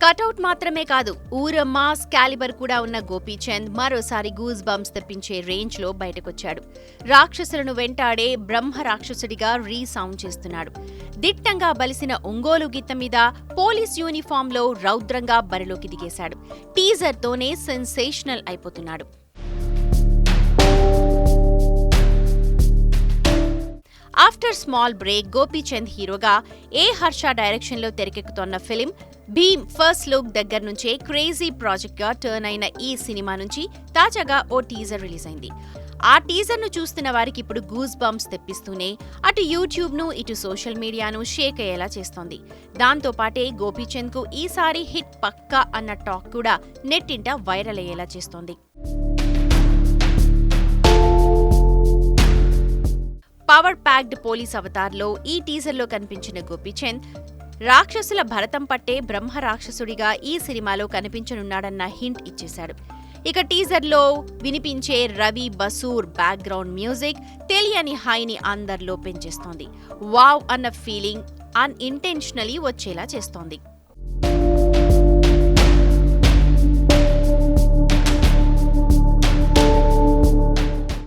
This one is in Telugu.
కటౌట్ మాత్రమే కాదు, మాస్ క్యాలిబర్ కూడా ఉన్న గోపీచంద్ మరోసారి గూస్ బంప్స్ తెప్పించే రేంజ్ లో బయటకొచ్చాడు. రాక్షసులను వెంటాడే బ్రహ్మ రాక్షసుడిగా రీసౌండ్ చేస్తున్నాడు. దిట్టంగా బలిసిన ఒంగోలు గీత మీద పోలీస్ యూనిఫామ్ లో రౌద్రంగా బరిలోకి దిగేశాడు. టీజర్ తోనే సెన్సేషనల్ అయిపోతున్నాడు. ఆఫ్టర్ స్మాల్ బ్రేక్ గోపీచంద్ హీరోగా హర్ష డైరెక్షన్ లో తెరకెక్కుతోన్న ఫిలిం భీమ్ ఫస్ట్ లుక్ దగ్గర నుంచే క్రేజీ ప్రాజెక్ట్ గా టర్న్ అయిన ఈ సినిమా నుంచి తాజాగా ఓ టీజర్ రిలీజ్ అయింది. ఆ టీజర్ ను చూస్తున్న వారికి ఇప్పుడు గూస్ బంప్స్ తెప్పిస్తూనే అటు యూట్యూబ్ ను ఇటు సోషల్ మీడియాను షేక్ అయ్యేలా చేస్తోంది. దాంతో పాటే గోపీచంద్ కు ఈసారి హిట్ పక్కా అన్న టాక్ కూడా నెట్టింట వైరల్ అయ్యేలా చేస్తోంది. పవర్ ప్యాక్డ్ పోలీస్ అవతార్లో ఈ టీజర్లో కనిపించిన గోపీచంద్ రాక్షసుల భరతం పట్టే బ్రహ్మ రాక్షసుడిగా ఈ సినిమాలో కనిపించనున్నాడన్న హింట్ ఇచ్చేశాడు. ఇక టీజర్లో వినిపించే రవి బసూర్ బ్యాక్గ్రౌండ్ మ్యూజిక్ తెలియని హైని అందరిలో పెంచేస్తోంది. వావ్ అన్న ఫీలింగ్ అన్ఇంటెన్షనలీ వచ్చేలా చేస్తోంది.